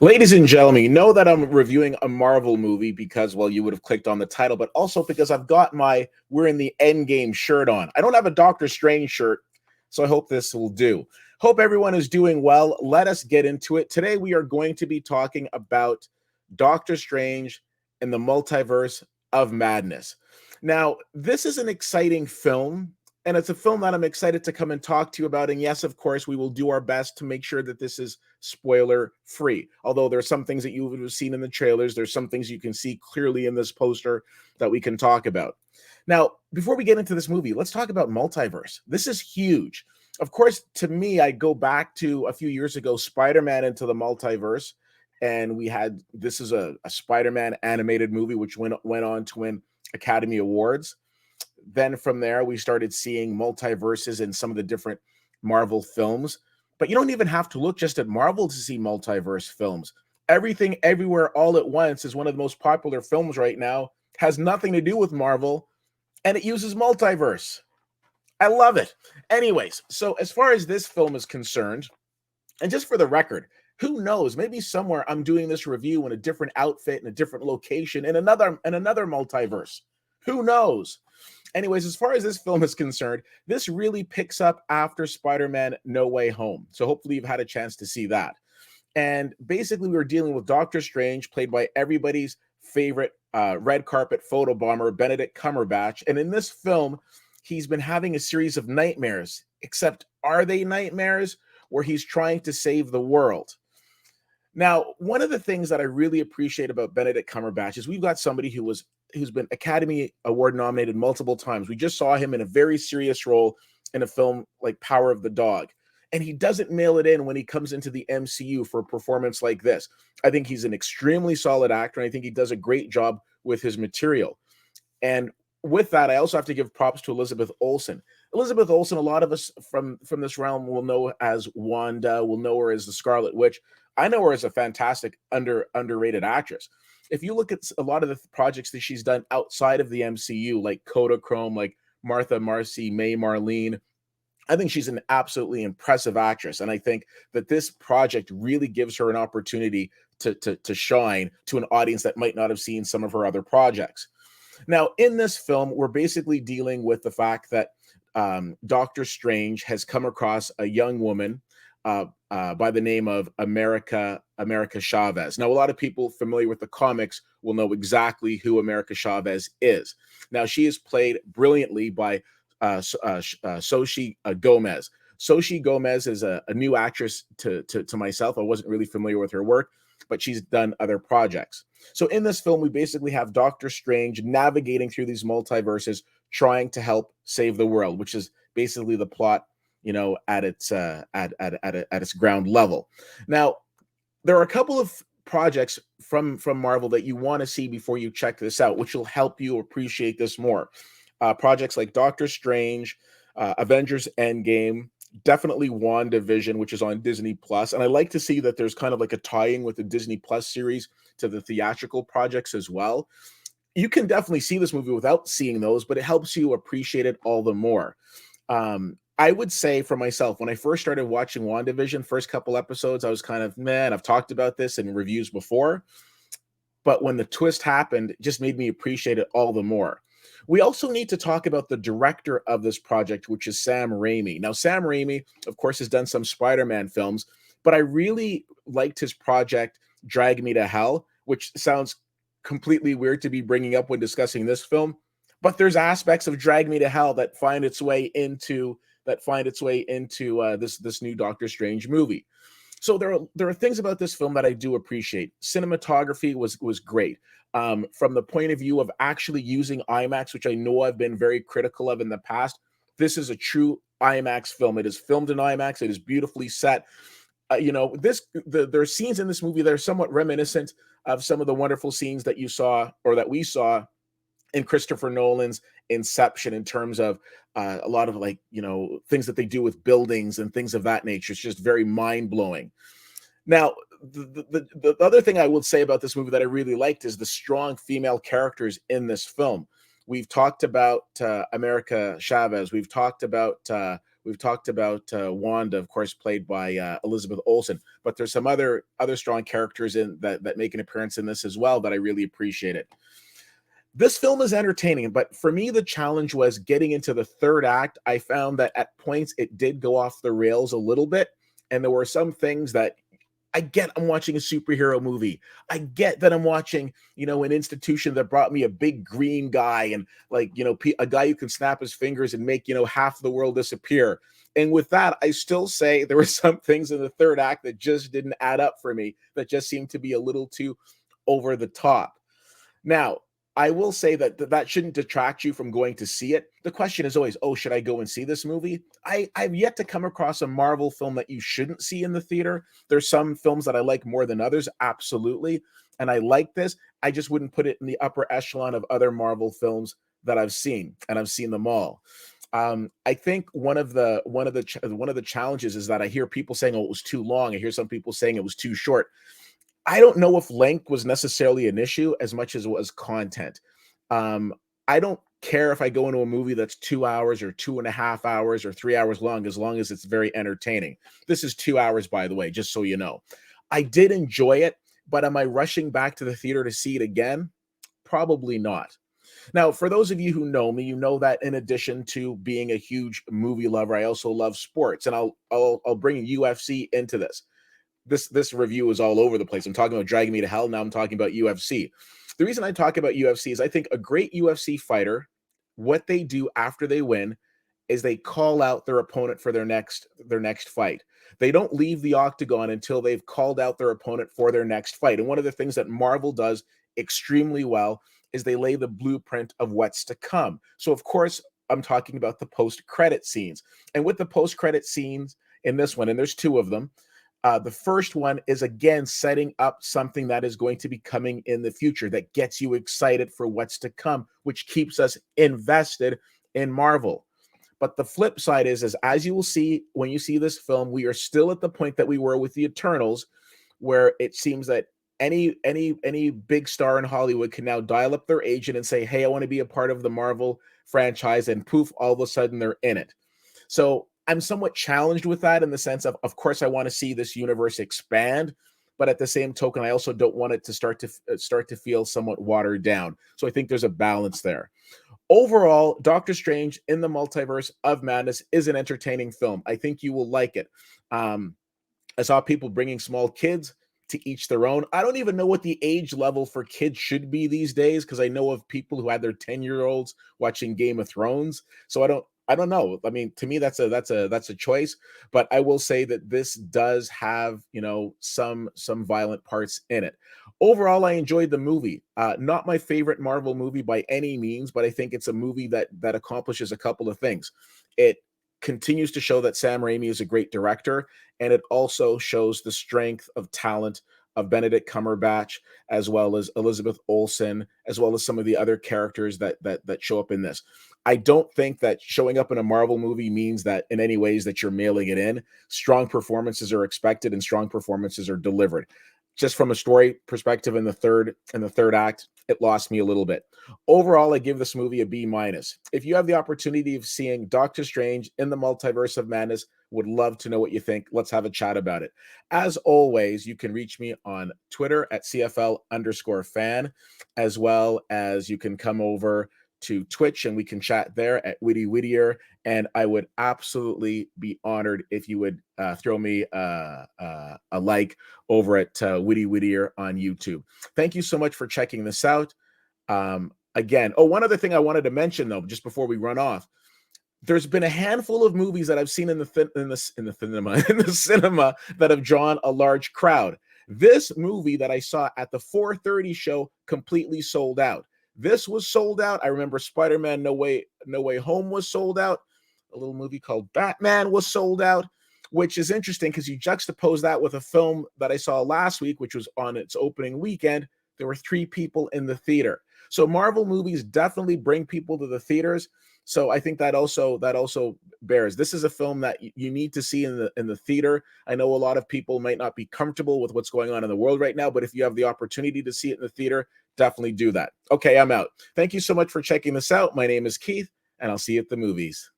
Ladies and gentlemen, you know that I'm reviewing a Marvel movie because, well, you would have clicked on the title, but also because I've got my We're in the Endgame shirt on. I don't have a Doctor Strange shirt, so I hope this will do. Hope everyone is doing well. Let us get into it. Today, we are going to be talking about Doctor Strange and the Multiverse of Madness. Now, this is an exciting film, and it's a film that I'm excited to come and talk to you about. And yes, of course, we will do our best to make sure that this is spoiler free. Although there's some things that you would have seen in the trailers, there's some things you can see clearly in this poster that we can talk about. Now, before we get into this movie, let's talk about multiverse. This is huge. Of course, to me, I go back to a few years ago, Spider-Man Into the Multiverse, and we had this is a Spider-Man animated movie which went on to win Academy Awards. Then from there, we started seeing multiverses in some of the different Marvel films. But you don't even have to look just at Marvel to see multiverse films. Everything, Everywhere, All at Once is one of the most popular films right now, has nothing to do with Marvel, and it uses multiverse. I love it. Anyways, so as far as this film is concerned, and just for the record, who knows? Maybe somewhere I'm doing this review in a different outfit, in a different location, in another multiverse. Who knows? Anyways, as far as this film is concerned, this really picks up after Spider-Man No Way Home. So hopefully you've had a chance to see that. And basically, we were dealing with Doctor Strange, played by everybody's favorite red carpet photo bomber, Benedict Cumberbatch. And in this film, he's been having a series of nightmares, except are they nightmares where he's trying to save the world? Now, one of the things that I really appreciate about Benedict Cumberbatch is we've got somebody who's been Academy Award nominated multiple times. We just saw him in a very serious role in a film like Power of the Dog, and he doesn't mail it in when he comes into the MCU for a performance like this. I think he's an extremely solid actor, and I think he does a great job with his material. And with that, I also have to give props to Elizabeth Olsen. Elizabeth Olsen, a lot of us from this realm will know as Wanda, will know her as the Scarlet Witch. I know her as a fantastic underrated actress. If you look at a lot of the projects that she's done outside of the MCU, like Kodachrome, like Martha, Marcy, May, Marlene, I think she's an absolutely impressive actress. And I think that this project really gives her an opportunity to shine to an audience that might not have seen some of her other projects. Now, in this film, we're basically dealing with the fact that Doctor Strange has come across a young woman by the name of America Chavez. Now, a lot of people familiar with the comics will know exactly who America Chavez is. Now, she is played brilliantly by Xochitl Gomez. Xochitl Gomez is a new actress to myself. I wasn't really familiar with her work, but she's done other projects. So in this film, we basically have Doctor Strange navigating through these multiverses, trying to help save the world, which is basically the plot, at its ground level. Now, there are a couple of projects from Marvel that you want to see before you check this out, which will help you appreciate this more. Projects like Doctor Strange, Avengers Endgame, definitely WandaVision, which is on Disney Plus. And I like to see that there's kind of like a tie-in with the Disney Plus series to the theatrical projects as well. You can definitely see this movie without seeing those, but it helps you appreciate it all the more. I would say for myself, when I first started watching WandaVision, first couple episodes, I was kind of, man, I've talked about this in reviews before. But when the twist happened, it just made me appreciate it all the more. We also need to talk about the director of this project, which is Sam Raimi. Now, Sam Raimi, of course, has done some Spider-Man films, but I really liked his project, Drag Me to Hell, which sounds completely weird to be bringing up when discussing this film. But there's aspects of Drag Me to Hell that find its way into this new Doctor Strange movie. So there are things about this film that I do appreciate. Cinematography was great. From the point of view of actually using IMAX, which I know I've been very critical of in the past, this is a true IMAX film. It is filmed in IMAX. It is beautifully set. There are scenes in this movie that are somewhat reminiscent of some of the wonderful scenes that you saw or that we saw in Christopher Nolan's Inception, in terms of a lot of things that they do with buildings and things of that nature. It's just very mind-blowing. Now, the other thing I would say about this movie that I really liked is the strong female characters in this film. We've talked about America Chavez. We've talked about We've talked about Wanda, of course, played by Elizabeth Olsen, but there's some other strong characters in that make an appearance in this as well that I really appreciate it. This film is entertaining, but for me, the challenge was getting into the third act. I found that at points it did go off the rails a little bit, and there were some things that I get I'm watching a superhero movie. I get that I'm watching, an institution that brought me a big green guy and a guy who can snap his fingers and make, half the world disappear. And with that, I still say there were some things in the third act that just didn't add up for me, that just seemed to be a little too over the top. Now, I will say that shouldn't detract you from going to see it. The question is always, oh, should I go and see this movie? I've yet to come across a Marvel film that you shouldn't see in the theater. There's some films that I like more than others, absolutely. And I like this. I just wouldn't put it in the upper echelon of other Marvel films that I've seen, and I've seen them all. I think one of the challenges is that I hear people saying, oh, it was too long. I hear some people saying it was too short. I don't know if length was necessarily an issue as much as it was content. I don't care if I go into a movie that's 2 hours or 2.5 hours or 3 hours long, as long as it's very entertaining. This is 2 hours, by the way, just so you know. I did enjoy it, but am I rushing back to the theater to see it again? Probably not. Now, for those of you who know me, you know that in addition to being a huge movie lover, I also love sports, and I'll bring UFC into this. This review is all over the place. I'm talking about Dragging Me to Hell. Now I'm talking about UFC. The reason I talk about UFC is I think a great UFC fighter, what they do after they win is they call out their opponent for their next fight. They don't leave the octagon until they've called out their opponent for their next fight. And one of the things that Marvel does extremely well is they lay the blueprint of what's to come. So of course, I'm talking about the post-credit scenes. And with the post-credit scenes in this one, and there's two of them, the first one is, again, setting up something that is going to be coming in the future that gets you excited for what's to come, which keeps us invested in Marvel. But the flip side is as you will see when you see this film, we are still at the point that we were with the Eternals, where it seems that any big star in Hollywood can now dial up their agent and say, hey, I want to be a part of the Marvel franchise, and poof, all of a sudden they're in it. So I'm somewhat challenged with that in the sense of course, I want to see this universe expand, but at the same token, I also don't want it to start to feel somewhat watered down. So I think there's a balance there. Overall, Doctor Strange in the Multiverse of Madness is an entertaining film. I think you will like it. I saw people bringing small kids, to each their own. I don't even know what the age level for kids should be these days, because I know of people who had their 10-year-olds watching Game of Thrones. So I don't know. I mean, to me, that's a choice. But I will say that this does have, some violent parts in it. Overall, I enjoyed the movie. Not my favorite Marvel movie by any means, but I think it's a movie that accomplishes a couple of things. It continues to show that Sam Raimi is a great director, and it also shows the strength of talent of Benedict Cumberbatch, as well as Elizabeth Olsen, as well as some of the other characters that show up in this. I don't think that showing up in a Marvel movie means that in any ways that you're mailing it in. Strong performances are expected and strong performances are delivered. Just from a story perspective in the third act, it lost me a little bit. Overall, I give this movie a B-. If you have the opportunity of seeing Doctor Strange in the Multiverse of Madness, would love to know what you think. Let's have a chat about it. As always, you can reach me on Twitter at CFL_fan, as well as you can come over to Twitch and we can chat there at Witty Whittier. And I would absolutely be honored if you would throw me a like over at Witty Whittier on YouTube. Thank you so much for checking this out. Again, one other thing I wanted to mention though, just before we run off, there's been a handful of movies that I've seen in the cinema that have drawn a large crowd. This movie that I saw at the 4:30 show completely sold out. This was sold out. I remember Spider-Man No Way Home was sold out. A little movie called Batman was sold out, which is interesting because you juxtapose that with a film that I saw last week, which was on its opening weekend. There were 3 people in the theater. So Marvel movies definitely bring people to the theaters. So I think that also bears. This is a film that you need to see in the theater. I know a lot of people might not be comfortable with what's going on in the world right now, but if you have the opportunity to see it in the theater, definitely do that. Okay, I'm out. Thank you so much for checking this out. My name is Keith, and I'll see you at the movies.